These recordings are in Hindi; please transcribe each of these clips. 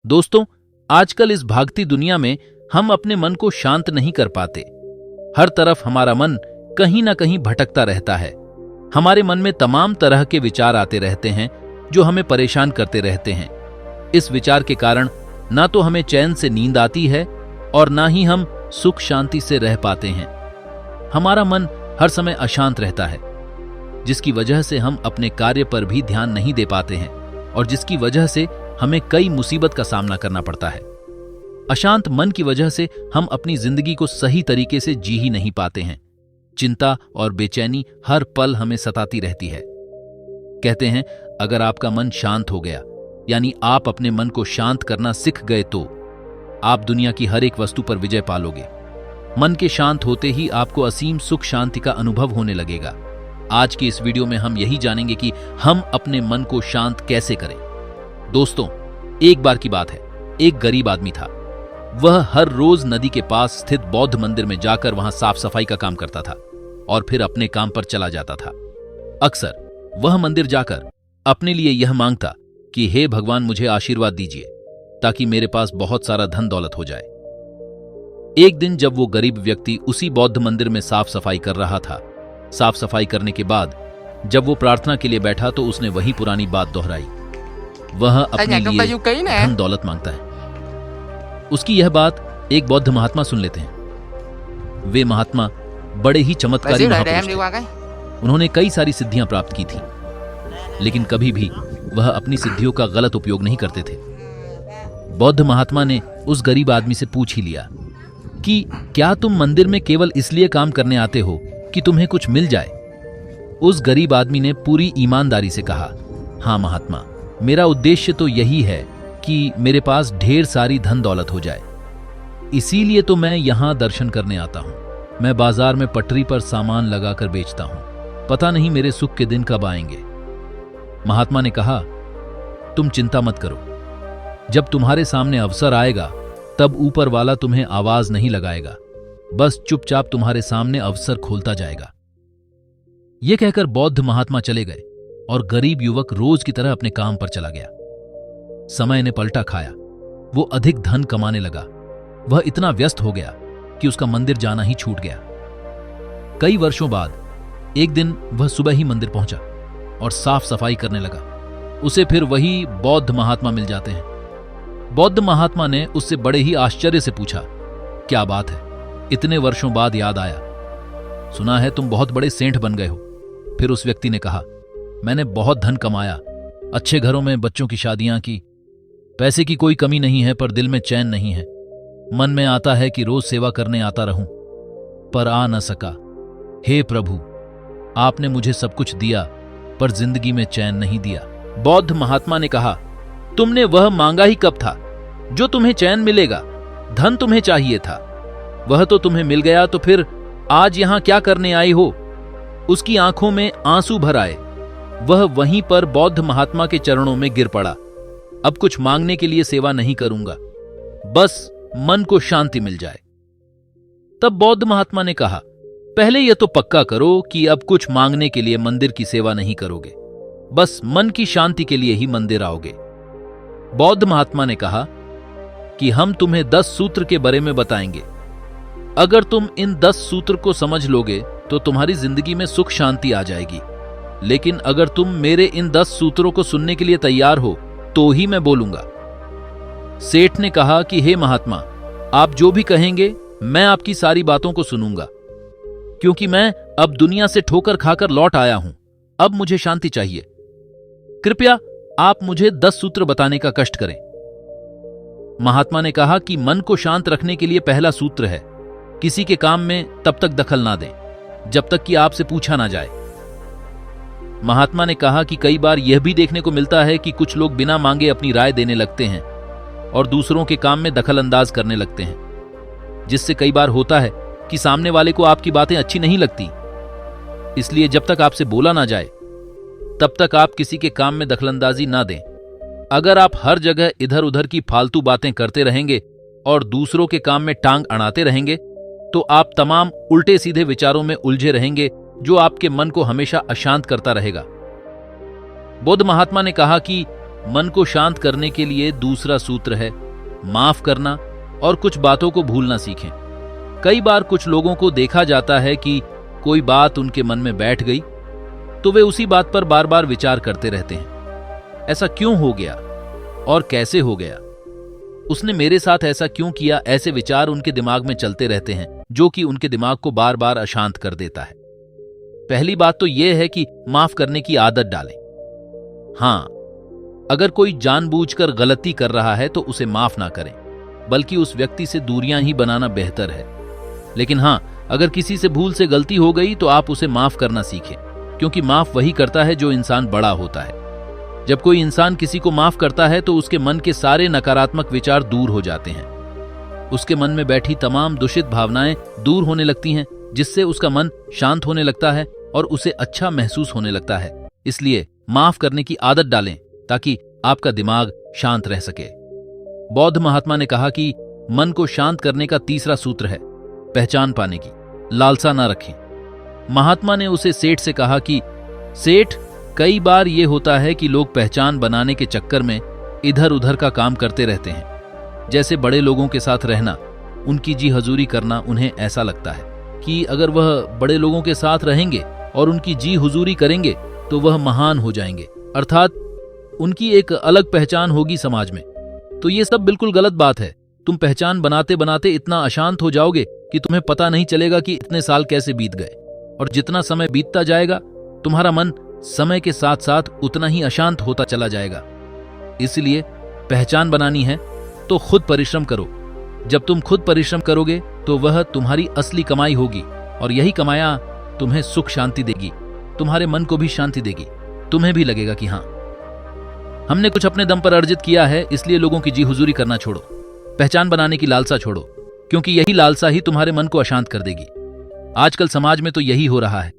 दोस्तों, आजकल इस भागती दुनिया में हम अपने मन को शांत नहीं कर पाते। हर तरफ हमारा मन कहीं ना कहीं भटकता रहता है। हमारे मन में तमाम तरह के विचार आते रहते हैं जो हमें परेशान करते रहते हैं। इस विचार के कारण ना तो हमें चैन से नींद आती है और ना ही हम सुख शांति से रह पाते हैं। हमारा मन हर समय अशांत रहता है, जिसकी वजह से हम अपने कार्य पर भी ध्यान नहीं दे पाते हैं और जिसकी वजह से हमें कई मुसीबत का सामना करना पड़ता है। अशांत मन की वजह से हम अपनी जिंदगी को सही तरीके से जी ही नहीं पाते हैं। चिंता और बेचैनी हर पल हमें सताती रहती है। कहते हैं, अगर आपका मन शांत हो गया, यानी आप अपने मन को शांत करना सीख गए, तो आप दुनिया की हर एक वस्तु पर विजय पालोगे। मन के शांत होते ही आपको असीम सुख शांति का अनुभव होने लगेगा। आज की इस वीडियो में हम यही जानेंगे कि हम अपने मन को शांत कैसे करें। दोस्तों, एक बार की बात है, एक गरीब आदमी था। वह हर रोज नदी के पास स्थित बौद्ध मंदिर में जाकर वहां साफ सफाई का काम करता था और फिर अपने काम पर चला जाता था। अक्सर वह मंदिर जाकर अपने लिए यह मांगता कि हे भगवान, मुझे आशीर्वाद दीजिए ताकि मेरे पास बहुत सारा धन दौलत हो जाए। एक दिन जब वो गरीब व्यक्ति उसी बौद्ध मंदिर में साफ सफाई कर रहा था, साफ सफाई करने के बाद जब वो प्रार्थना के लिए बैठा तो उसने वही पुरानी बात दोहराई। वह अपने लिए धन दौलत मांगता है। उसकी यह बात एक बौद्ध महात्मा सुन लेते हैं। वे महात्मा बड़े ही चमत्कारी महापुरुष थे। उन्होंने कई सारी सिद्धियां प्राप्त की थी, लेकिन कभी भी वह अपनी सिद्धियों का गलत उपयोग नहीं करते थे। बौद्ध महात्मा ने उस गरीब आदमी से पूछ ही लिया कि क्या तुम मंदिर में केवल इसलिए काम करने आते हो कि तुम्हें कुछ मिल जाए? उस गरीब आदमी ने पूरी ईमानदारी से कहा, हाँ महात्मा, मेरा उद्देश्य तो यही है कि मेरे पास ढेर सारी धन दौलत हो जाए। इसीलिए तो मैं यहां दर्शन करने आता हूं। मैं बाजार में पटरी पर सामान लगाकर बेचता हूं। पता नहीं मेरे सुख के दिन कब आएंगे। महात्मा ने कहा, तुम चिंता मत करो। जब तुम्हारे सामने अवसर आएगा तब ऊपर वाला तुम्हें आवाज नहीं लगाएगा, बस चुपचाप तुम्हारे सामने अवसर खोलता जाएगा। यह कहकर बौद्ध महात्मा चले गए और गरीब युवक रोज की तरह अपने काम पर चला गया। समय ने पलटा खाया। वो अधिक धन कमाने लगा। वह इतना व्यस्त हो गया कि उसका मंदिर जाना ही छूट गया। कई वर्षों बाद एक दिन वह सुबह ही मंदिर पहुंचा और साफ सफाई करने लगा। उसे फिर वही बौद्ध महात्मा मिल जाते हैं। बौद्ध महात्मा ने उससे बड़े ही आश्चर्य से पूछा, क्या बात है, इतने वर्षों बाद याद आया? सुना है तुम बहुत बड़े सेठ बन गए हो। फिर उस व्यक्ति ने कहा, मैंने बहुत धन कमाया, अच्छे घरों में बच्चों की शादियां की। पैसे की कोई कमी नहीं है, पर दिल में चैन नहीं है। मन में आता है कि रोज सेवा करने आता रहूं, पर आ न सका। हे प्रभु, आपने मुझे सब कुछ दिया, पर जिंदगी में चैन नहीं दिया। बौद्ध महात्मा ने कहा, तुमने वह मांगा ही कब था जो तुम्हें चैन मिलेगा? धन तुम्हें चाहिए था, वह तो तुम्हें मिल गया, तो फिर आज यहां क्या करने आई हो? उसकी आंखों में आंसू भर आए। वह वहीं पर बौद्ध महात्मा के चरणों में गिर पड़ा। अब कुछ मांगने के लिए सेवा नहीं करूंगा, बस मन को शांति मिल जाए। तब बौद्ध महात्मा ने कहा, पहले यह तो पक्का करो कि अब कुछ मांगने के लिए मंदिर की सेवा नहीं करोगे, बस मन की शांति के लिए ही मंदिर आओगे। बौद्ध महात्मा ने कहा कि हम तुम्हें 10 सूत्र के बारे में बताएंगे। अगर तुम इन 10 सूत्र को समझ लोगे तो तुम्हारी जिंदगी में सुख शांति आ जाएगी। लेकिन अगर तुम मेरे इन 10 सूत्रों को सुनने के लिए तैयार हो तो ही मैं बोलूंगा। सेठ ने कहा कि हे महात्मा, आप जो भी कहेंगे मैं आपकी सारी बातों को सुनूंगा, क्योंकि मैं अब दुनिया से ठोकर खाकर लौट आया हूं। अब मुझे शांति चाहिए। कृपया आप मुझे 10 सूत्र बताने का कष्ट करें। महात्मा ने कहा कि मन को शांत रखने के लिए पहला सूत्र है, किसी के काम में तब तक दखल ना दें जब तक कि आपसे पूछा ना जाए। महात्मा ने कहा कि कई बार यह भी देखने को मिलता है कि कुछ लोग बिना मांगे अपनी राय देने लगते हैं और दूसरों के काम में दखल अंदाज करने लगते हैं, जिससे कई बार होता है कि सामने वाले को आपकी बातें अच्छी नहीं लगती। इसलिए जब तक आपसे बोला ना जाए तब तक आप किसी के काम में दखलंदाजी ना दें। अगर आप हर जगह इधर उधर की फालतू बातें करते रहेंगे और दूसरों के काम में टांग अड़ाते रहेंगे तो आप तमाम उल्टे सीधे विचारों में उलझे रहेंगे, जो आपके मन को हमेशा अशांत करता रहेगा। बुद्ध महात्मा ने कहा कि मन को शांत करने के लिए दूसरा सूत्र है माफ करना और कुछ बातों को भूलना सीखें। कई बार कुछ लोगों को देखा जाता है कि कोई बात उनके मन में बैठ गई तो वे उसी बात पर बार बार विचार करते रहते हैं। ऐसा क्यों हो गया और कैसे हो गया, उसने मेरे साथ ऐसा क्यों किया, ऐसे विचार उनके दिमाग में चलते रहते हैं जो कि उनके दिमाग को बार बार अशांत कर देता है। पहली बात तो यह है कि माफ करने की आदत डालें। हां, अगर कोई जानबूझकर गलती कर रहा है तो उसे माफ ना करें, बल्कि उस व्यक्ति से दूरियां ही बनाना बेहतर है। लेकिन हां, अगर किसी से भूल से गलती हो गई तो आप उसे माफ करना सीखें, क्योंकि माफ वही करता है जो इंसान बड़ा होता है। जब कोई इंसान किसी को माफ करता है तो उसके मन के सारे नकारात्मक विचार दूर हो जाते हैं। उसके मन में बैठी तमाम दूषित भावनाएं दूर होने लगती हैं, जिससे उसका मन शांत होने लगता है और उसे अच्छा महसूस होने लगता है। इसलिए माफ करने की आदत डालें ताकि आपका दिमाग शांत रह सके। बौद्ध महात्मा ने कहा कि मन को शांत करने का तीसरा सूत्र है पहचान पाने की लालसा ना रखें। महात्मा ने उसे सेठ से कहा कि सेठ, कई बार यह होता है कि लोग पहचान बनाने के चक्कर में इधर उधर का काम करते रहते हैं। जैसे बड़े लोगों के साथ रहना, उनकी जी हजूरी करना। उन्हें ऐसा लगता है कि अगर वह बड़े लोगों के साथ रहेंगे और उनकी जी हुजूरी करेंगे तो वह महान हो जाएंगे, अर्थात उनकी एक अलग पहचान होगी समाज में। तो ये सब बिल्कुल गलत बात है। तुम पहचान बनाते बनाते इतना अशांत हो जाओगे कि तुम्हें पता नहीं चलेगा कि इतने साल कैसे बीत गए। और जितना समय बीतता जाएगा तुम्हारा मन समय के साथ साथ उतना ही अशांत होता चला जाएगा। इसलिए पहचान बनानी है तो खुद परिश्रम करो। जब तुम खुद परिश्रम करोगे तो वह तुम्हारी असली कमाई होगी और यही कमाया तुम्हें सुख शांति देगी, तुम्हारे मन को भी शांति देगी। तुम्हें भी लगेगा कि हां, हमने कुछ अपने दम पर अर्जित किया है। इसलिए लोगों की जी हुजूरी करना छोड़ो, पहचान बनाने की लालसा छोड़ो, क्योंकि यही लालसा ही तुम्हारे मन को अशांत कर देगी। आजकल समाज में तो यही हो रहा है।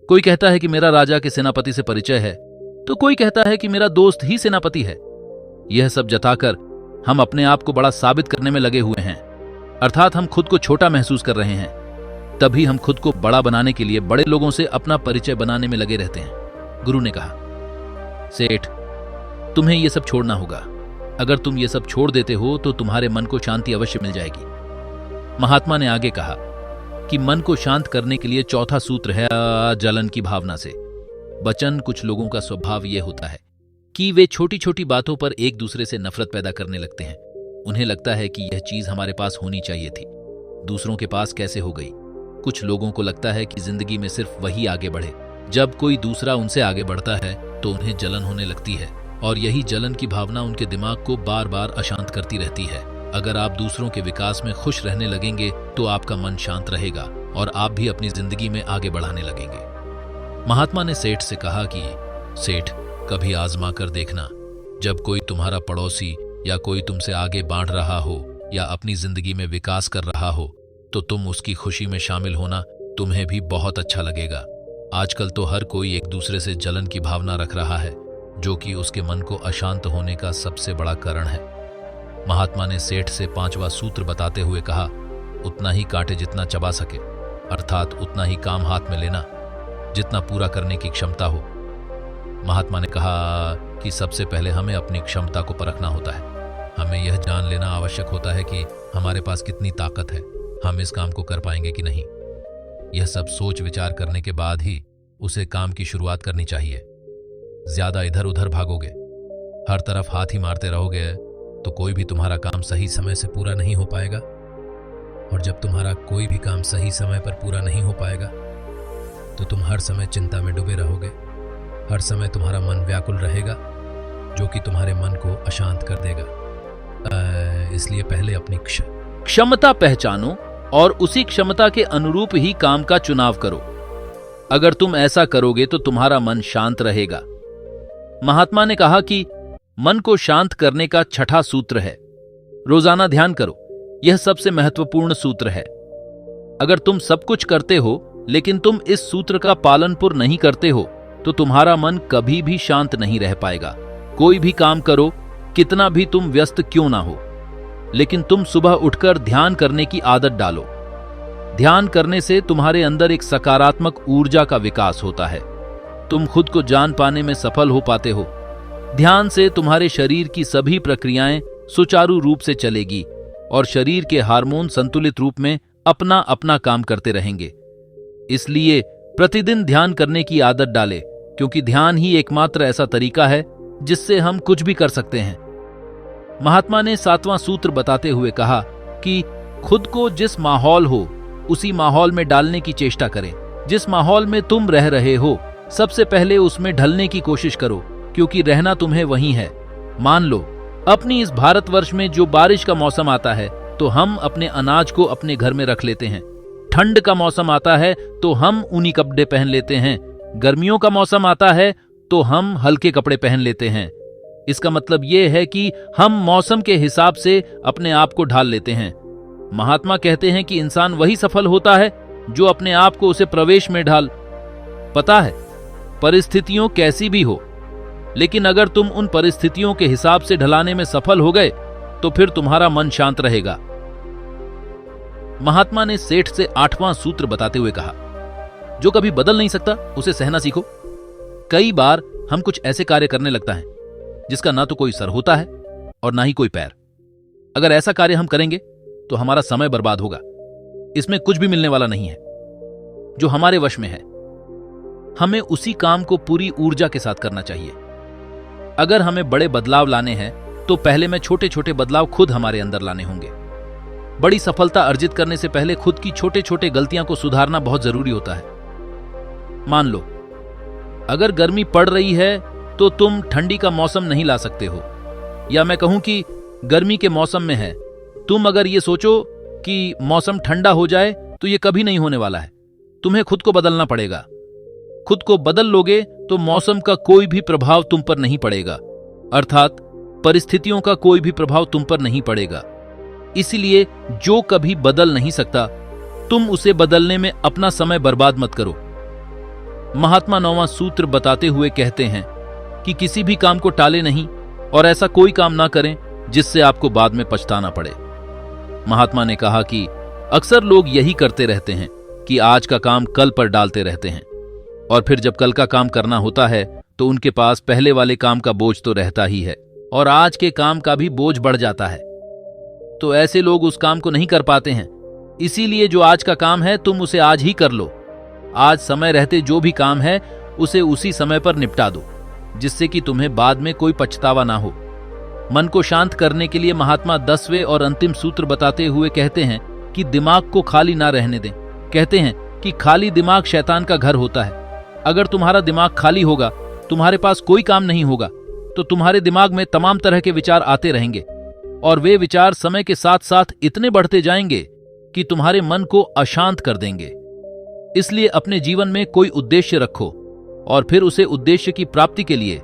कोई कहता है कि मेरा राजा के सेनापति से परिचय है, तो कोई कहता है कि मेरा दोस्त ही सेनापति है। यह सब जताकर हम अपने आप को बड़ा साबित करने में लगे हुए हैं, अर्थात हम खुद को छोटा महसूस कर रहे हैं। तभी हम खुद को बड़ा बनाने के लिए बड़े लोगों से अपना परिचय बनाने में लगे रहते हैं। गुरु ने कहा, सेठ, तुम्हें यह सब छोड़ना होगा। अगर तुम ये सब छोड़ देते हो तो तुम्हारे मन को शांति अवश्य मिल जाएगी। महात्मा ने आगे कहा कि मन को शांत करने के लिए चौथा सूत्र है जलन की भावना से बचन। कुछ लोगों का स्वभाव यह होता है कि वे छोटी छोटी बातों पर एक दूसरे से नफरत पैदा करने लगते हैं। उन्हें लगता है कि यह चीज हमारे पास होनी चाहिए थी, दूसरों के पास कैसे हो गई। कुछ लोगों को लगता है कि जिंदगी में सिर्फ वही आगे बढ़े। जब कोई दूसरा उनसे आगे बढ़ता है तो उन्हें जलन होने लगती है और यही जलन की भावना उनके दिमाग को बार बार अशांत करती रहती है। अगर आप दूसरों के विकास में खुश रहने लगेंगे तो आपका मन शांत रहेगा और आप भी अपनी जिंदगी में आगे बढ़ाने लगेंगे। महात्मा ने सेठ से कहा कि सेठ, कभी आजमा कर देखना, जब कोई तुम्हारा पड़ोसी या कोई तुमसे आगे बढ़ रहा हो या अपनी जिंदगी में विकास कर रहा हो तो तुम उसकी खुशी में शामिल होना, तुम्हें भी बहुत अच्छा लगेगा। आजकल तो हर कोई एक दूसरे से जलन की भावना रख रहा है, जो कि उसके मन को अशांत होने का सबसे बड़ा कारण है। महात्मा ने सेठ से पांचवा सूत्र बताते हुए कहा, उतना ही काटे जितना चबा सके, अर्थात उतना ही काम हाथ में लेना जितना पूरा करने की क्षमता हो। महात्मा ने कहा कि सबसे पहले हमें अपनी क्षमता को परखना होता है। हमें यह जान लेना आवश्यक होता है कि हमारे पास कितनी ताकत है, हम इस काम को कर पाएंगे कि नहीं। यह सब सोच विचार करने के बाद ही उसे काम की शुरुआत करनी चाहिए। ज्यादा इधर उधर भागोगे, हर तरफ हाथ ही मारते रहोगे तो कोई भी तुम्हारा काम सही समय से पूरा नहीं हो पाएगा। और जब तुम्हारा कोई भी काम सही समय पर पूरा नहीं हो पाएगा तो तुम हर समय चिंता में डूबे रहोगे। हर समय तुम्हारा मन व्याकुल रहेगा, जो कि तुम्हारे मन को अशांत कर देगा। इसलिए पहले अपनी क्षमता पहचानो और उसी क्षमता के अनुरूप ही काम का चुनाव करो। अगर तुम ऐसा करोगे तो तुम्हारा मन शांत रहेगा। महात्मा ने कहा कि मन को शांत करने का छठा सूत्र है रोजाना ध्यान करो। यह सबसे महत्वपूर्ण सूत्र है। अगर तुम सब कुछ करते हो लेकिन तुम इस सूत्र का पालन पूर्ण नहीं करते हो तो तुम्हारा मन कभी भी शांत नहीं रह पाएगा। कोई भी काम करो, कितना भी तुम व्यस्त क्यों ना हो, लेकिन तुम सुबह उठकर ध्यान करने की आदत डालो। ध्यान करने से तुम्हारे अंदर एक सकारात्मक ऊर्जा का विकास होता है। तुम खुद को जान पाने में सफल हो पाते हो। ध्यान से तुम्हारे शरीर की सभी प्रक्रियाएं सुचारू रूप से चलेगी और शरीर के हार्मोन संतुलित रूप में अपना अपना काम करते रहेंगे। इसलिए प्रतिदिन ध्यान करने की आदत डालें, क्योंकि ध्यान ही एकमात्र ऐसा तरीका है जिससे हम कुछ भी कर सकते हैं। महात्मा ने 7वां सूत्र बताते हुए कहा कि खुद को जिस माहौल हो उसी माहौल में डालने की चेष्टा करें। जिस माहौल में तुम रह रहे हो सबसे पहले उसमें ढलने की कोशिश करो, क्योंकि रहना तुम्हें वहीं है। मान लो अपनी इस भारतवर्ष में जो बारिश का मौसम आता है तो हम अपने अनाज को अपने घर में रख लेते हैं। ठंड का मौसम आता है तो हम ऊनी कपड़े पहन लेते हैं। गर्मियों का मौसम आता है तो हम हल्के कपड़े पहन लेते हैं। इसका मतलब यह है कि हम मौसम के हिसाब से अपने आप को ढाल लेते हैं। महात्मा कहते हैं कि इंसान वही सफल होता है जो अपने आप को उसे प्रवेश में ढाल। पता है, परिस्थितियों कैसी भी हो, लेकिन अगर तुम उन परिस्थितियों के हिसाब से ढलाने में सफल हो गए तो फिर तुम्हारा मन शांत रहेगा। महात्मा ने सेठ से 8वां सूत्र बताते हुए कहा, जो कभी बदल नहीं सकता उसे सहना सीखो। कई बार हम कुछ ऐसे कार्य करने लगता है जिसका ना तो कोई सर होता है और ना ही कोई पैर। अगर ऐसा कार्य हम करेंगे तो हमारा समय बर्बाद होगा। इसमें कुछ भी मिलने वाला नहीं है जो हमारे वश में है। हमें उसी काम को पूरी ऊर्जा के साथ करना चाहिए। अगर हमें बड़े बदलाव लाने हैं तो पहले में छोटे छोटे बदलाव खुद हमारे अंदर लाने होंगे। बड़ी सफलता अर्जित करने से पहले खुद की छोटे छोटे गलतियां को सुधारना बहुत जरूरी होता है। मान लो अगर गर्मी पड़ रही है तो तुम ठंडी का मौसम नहीं ला सकते हो, या मैं कहूं कि गर्मी के मौसम में है, तुम अगर ये सोचो कि मौसम ठंडा हो जाए तो ये कभी नहीं होने वाला है। तुम्हें खुद को बदलना पड़ेगा। खुद को बदल लोगे तो मौसम का कोई भी प्रभाव तुम पर नहीं पड़ेगा, अर्थात परिस्थितियों का कोई भी प्रभाव तुम पर नहीं पड़ेगा। इसलिए जो कभी बदल नहीं सकता तुम उसे बदलने में अपना समय बर्बाद मत करो। महात्मा 9वां सूत्र बताते हुए कहते हैं कि किसी भी काम को टाले नहीं और ऐसा कोई काम ना करें जिससे आपको बाद में पछताना पड़े। महात्मा ने कहा कि अक्सर लोग यही करते रहते हैं कि आज का काम कल पर डालते रहते हैं, और फिर जब कल का काम करना होता है तो उनके पास पहले वाले काम का बोझ तो रहता ही है और आज के काम का भी बोझ बढ़ जाता है। तो ऐसे लोग उस काम को नहीं कर पाते हैं। इसीलिए जो आज का काम है तुम उसे आज ही कर लो। आज समय रहते जो भी काम है उसे उसी समय पर निपटा दो, जिससे कि तुम्हें बाद में कोई पछतावा ना हो। मन को शांत करने के लिए महात्मा 10वें और अंतिम सूत्र बताते हुए कहते हैं कि दिमाग को खाली ना रहने दें। कहते हैं कि खाली दिमाग शैतान का घर होता है। अगर तुम्हारा दिमाग खाली होगा, तुम्हारे पास कोई काम नहीं होगा, तो तुम्हारे दिमाग में तमाम तरह के विचार आते रहेंगे और वे विचार समय के साथ साथ इतने बढ़ते जाएंगे कि तुम्हारे मन को अशांत कर देंगे। इसलिए अपने जीवन में कोई उद्देश्य रखो और फिर उसे उद्देश्य की प्राप्ति के लिए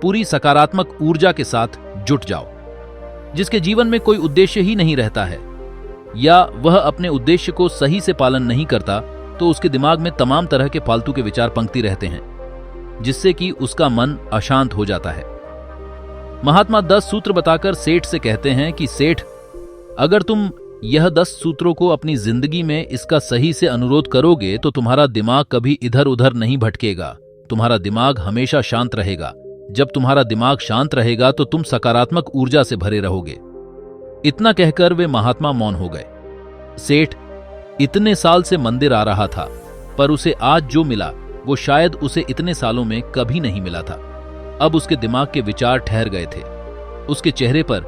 पूरी सकारात्मक ऊर्जा के साथ जुट जाओ। जिसके जीवन में कोई उद्देश्य ही नहीं रहता है या वह अपने उद्देश्य को सही से पालन नहीं करता, तो उसके दिमाग में तमाम तरह के फालतू के विचार पंक्ति रहते हैं, जिससे कि उसका मन अशांत हो जाता है। महात्मा 10 सूत्र बताकर सेठ से कहते हैं कि सेठ, अगर तुम यह 10 सूत्रों को अपनी जिंदगी में इसका सही से अनुरोध करोगे तो तुम्हारा दिमाग कभी इधर उधर नहीं भटकेगा। तुम्हारा दिमाग हमेशा शांत रहेगा। जब तुम्हारा दिमाग शांत रहेगा तो तुम सकारात्मक ऊर्जा से भरे रहोगे। इतना कहकर वे महात्मा मौन हो गए। सेठ इतने साल से मंदिर आ रहा था, पर उसे आज जो मिला वो शायद उसे इतने सालों में कभी नहीं मिला था। अब उसके दिमाग के विचार ठहर गए थे। उसके चेहरे पर